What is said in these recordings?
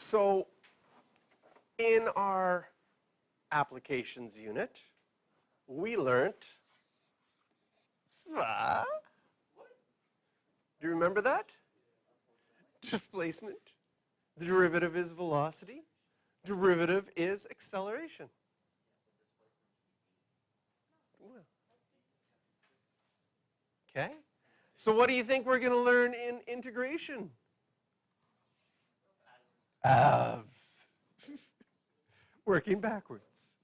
So in our applications unit, we learned SVA. Do you remember that? Displacement. The derivative is velocity. Derivative is acceleration. Okay. So what do you think we're going to learn in integration? Avs. Working backwards.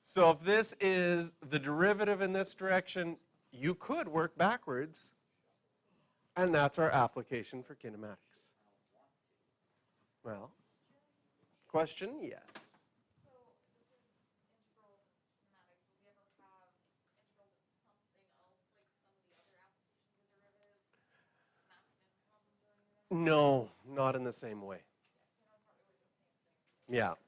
So if this is the derivative in this direction, you could work backwards, and that's our application for kinematics. Well, question, yes. So this is integrals and kinematics. Will we ever have integrals in something else, like some of the other applications of derivatives, math problems or anything? No, not in the same way. So that's not really the same thing. Yeah.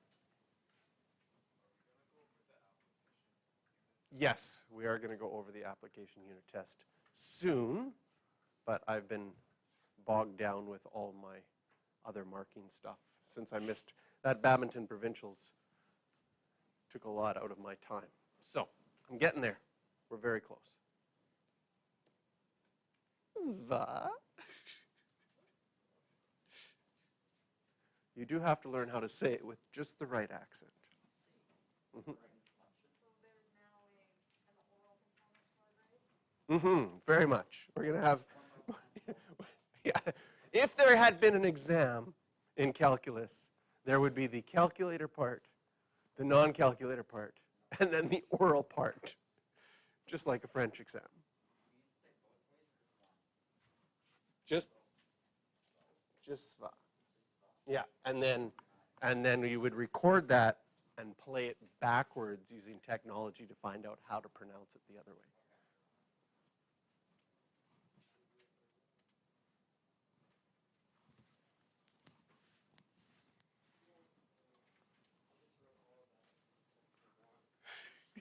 Yes, we are going to go over the application unit test soon, but I've been bogged down with all my other marking stuff since I missed that badminton provincials. Took a lot out of my time. So I'm getting there. We're very close. Zva. You do have to learn how to say it with just the right accent. Mm-hmm. So there's now an oral component to it, right? Very much. We're going to have, yeah. If there had been an exam in calculus, there would be the calculator part, the non-calculator part, and then the oral part, just like a French exam. Just yeah, and then you would record that and play it backwards using technology to find out how to pronounce it the other way.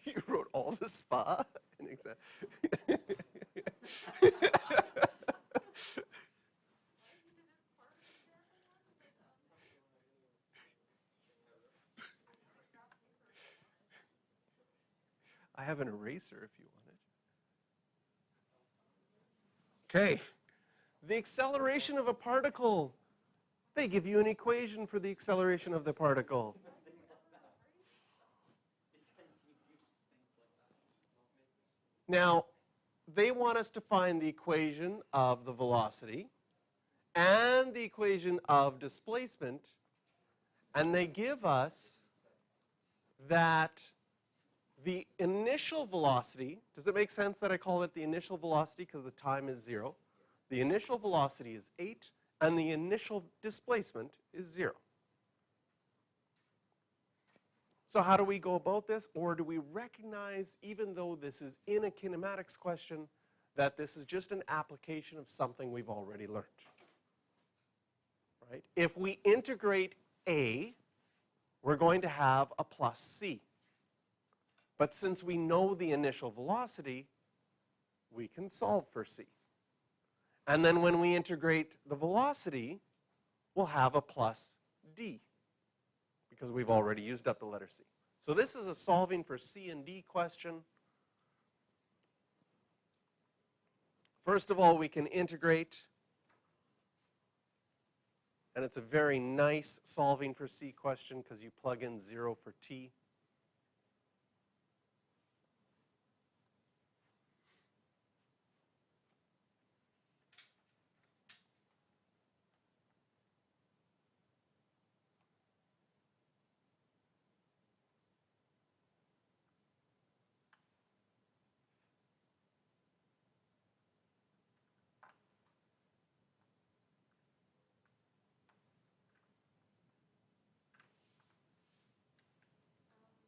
You wrote all the SPA in exam. I have an eraser if you want it. Okay. The acceleration of a particle. They give you an equation for the acceleration of the particle. Now, they want us to find the equation of the velocity and the equation of displacement, and they give us that the initial velocity, does it make sense that I call it the initial velocity because the time is 0? The initial velocity is 8, and the initial displacement is 0. So how do we go about this? Or do we recognize, even though this is in a kinematics question, that this is just an application of something we've already learned? Right? If we integrate A, we're going to have a plus C. But since we know the initial velocity, we can solve for C. And then when we integrate the velocity, we'll have a plus D, because we've already used up the letter C. So this is a solving for C and D question. First of all, we can integrate, and it's a very nice solving for C question because you plug in 0 for T.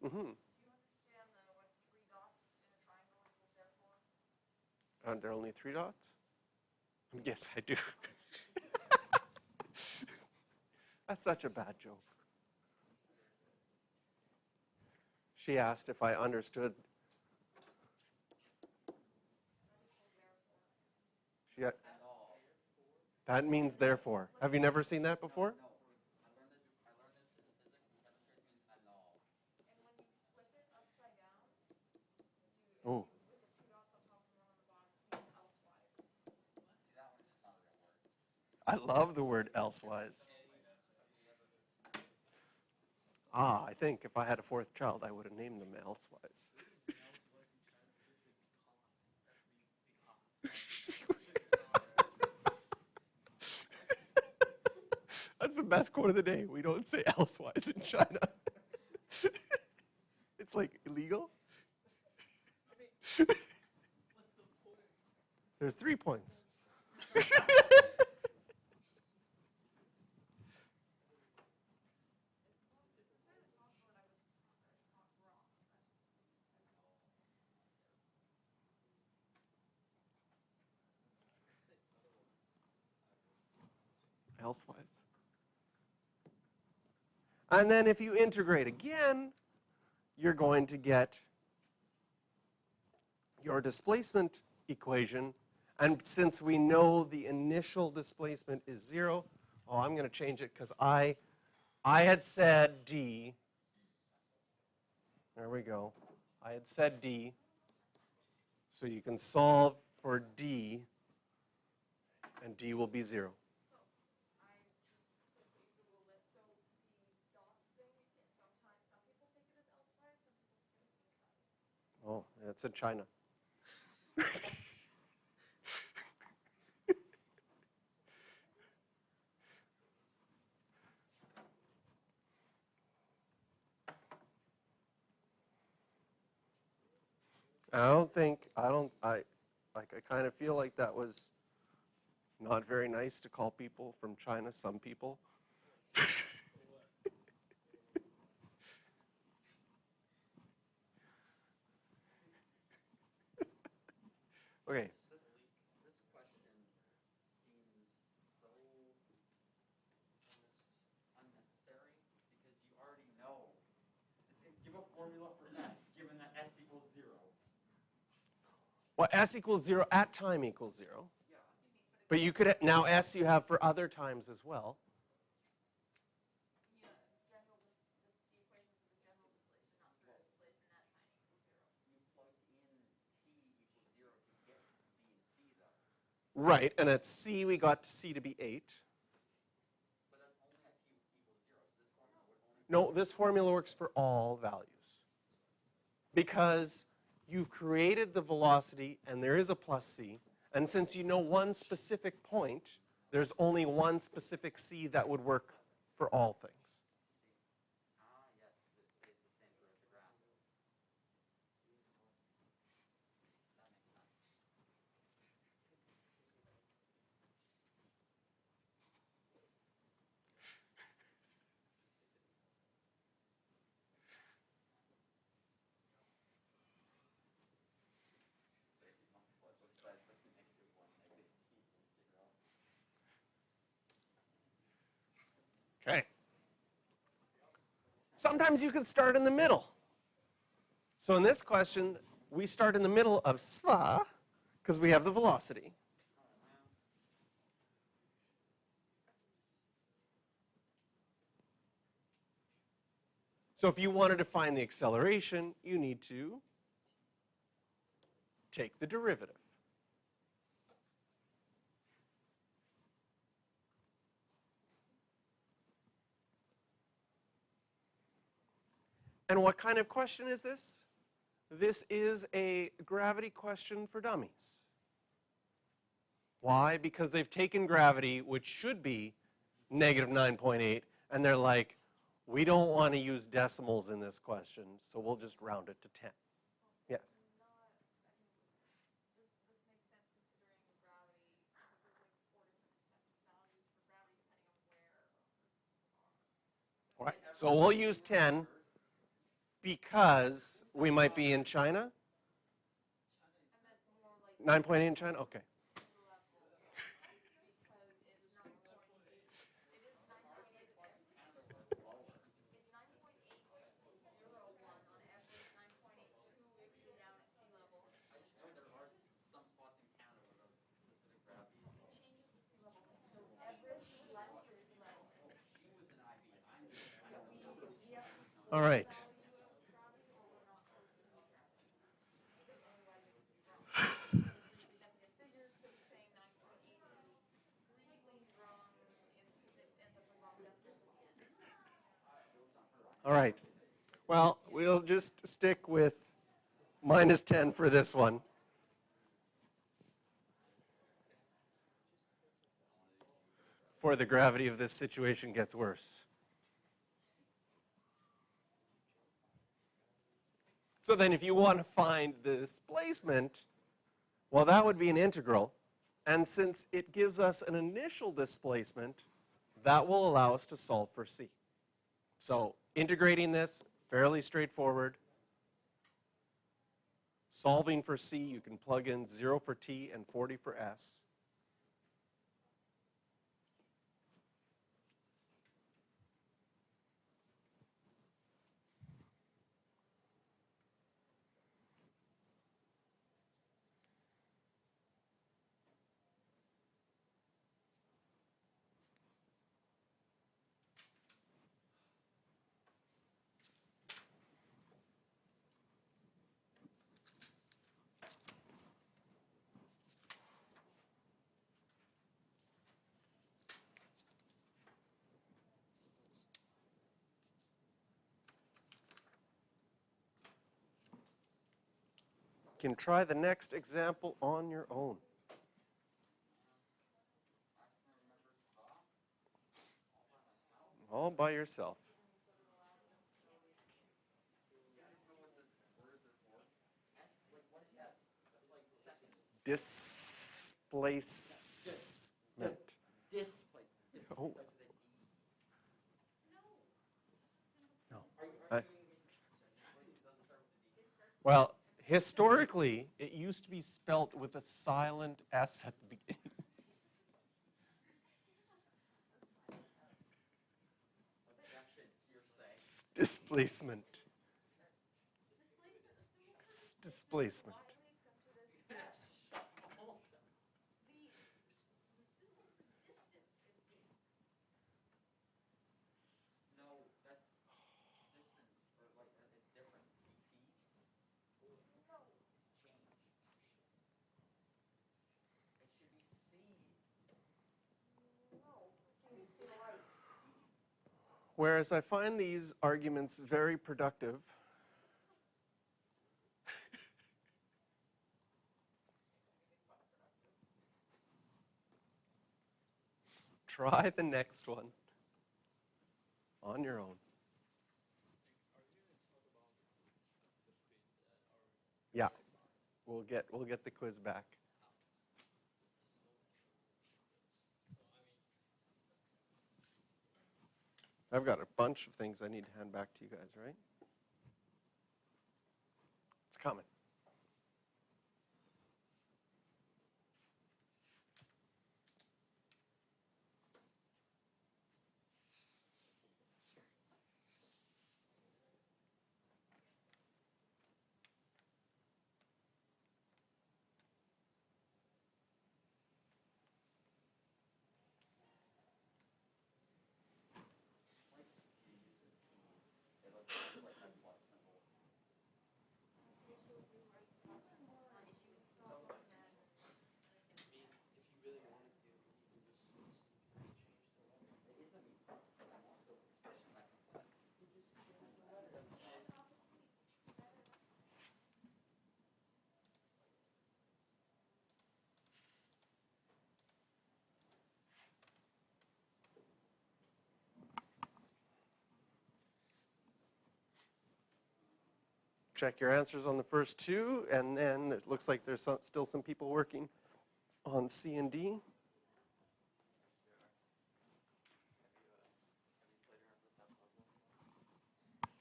Do you understand what 3 dots in a triangle equals there for? Aren't there only 3 dots? Yes, I do. That's such a bad joke. She asked if I understood. That means therefore. Have you never seen that before? No, I learned this in physics and chemistry. It means and all. And when you flip it upside down, Oh, with the two dots on top and one on the bottom, it means elsewise. See, that one's just not a real word. I love the word elsewise. Ah, I think if I had a fourth child, I would have named them elsewise. That's the best quote of the day. We don't say elsewise in China. It's like illegal. There's 3 points. Elsewise. And then if you integrate again, you're going to get your displacement equation. And since we know the initial displacement is 0, oh, I'm going to change it because I had said D. There we go. I had said D. So you can solve for D, and D will be 0. So I just quickly Googled it. So the dots thing, sometimes some people take it as elsewise, some people take it as because. Oh, that's in China. I kind of feel like that was not very nice to call people from China, some people. Okay, This question seems so unnecessary because you already know. Give a formula for S, given that S equals 0. well, S equals 0 at time equals 0. Yeah. But you could, now S you have for other times as well. Yeah, the equation for the general displacement, not for displacement at time equals 0. You plugged in T equals 0 to get B and C, though. Right, and at C we got C to be 8. But that's only at T equals 0, so this formula would only... No, this formula works for all values. Because you've created the velocity, and there is a plus C, and since you know one specific point, there's only one specific C that would work for all things. Ah, yes, because it stays the same throughout the graph. That makes sense. So if you multiply both sides by -1, -T equals 0. Okay. Sometimes you could start in the middle. So in this question, we start in the middle of sva, because we have the velocity. So if you wanted to find the acceleration, you need to take the derivative. And what kind of question is this? This is a gravity question for dummies. Why? Because they've taken gravity, which should be negative 9.8, and they're like, we don't want to use decimals in this question, so we'll just round it to 10. Yes? This makes sense considering gravity, there's like 4 different values for gravity depending on where. All right, so we'll use 10 because we might be in China. I meant more like 9.8 in China? Okay. sea level, because it's 9.8. It is 9.8. It's 9.801 on average, 9.82 if you're down at sea level. I just know there are some spots in Canada where the specific gravity. It changes the sea level thing. So All right. value of gravity, or we're not supposed to use gravity? Because otherwise it could be wrong. Because these are the definitive figures, so saying 9.8 is completely wrong because it ends up with wrong decimals at the end. All right. Well, we'll just stick with -10 for this one. For the gravity of this situation gets worse. So then if you want to find the displacement, well, that would be an integral. And since it gives us an initial displacement, that will allow us to solve for c. So integrating this, fairly straightforward. Solving for c, you can plug in 0 for t and 40 for s. You can try the next example on your own. All by yourself. Displacement. Display. Oh. No. No. Well, historically, it used to be spelt with a silent S at the beginning. Displacement. Displacement. Widely accepted as the symbol for distance is d. No, that's distance, or like, it's different. dt, No. it's change. It should be c. No. C means to the right. Whereas I find these arguments very productive, try the next one on your own. Yeah, we'll get the quiz back. I've got a bunch of things I need to hand back to you guys, right? It's coming. Check your answers on the first two, and then it looks like there's still some people working on C and D.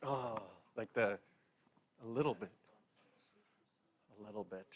Oh, like a little bit. A little bit.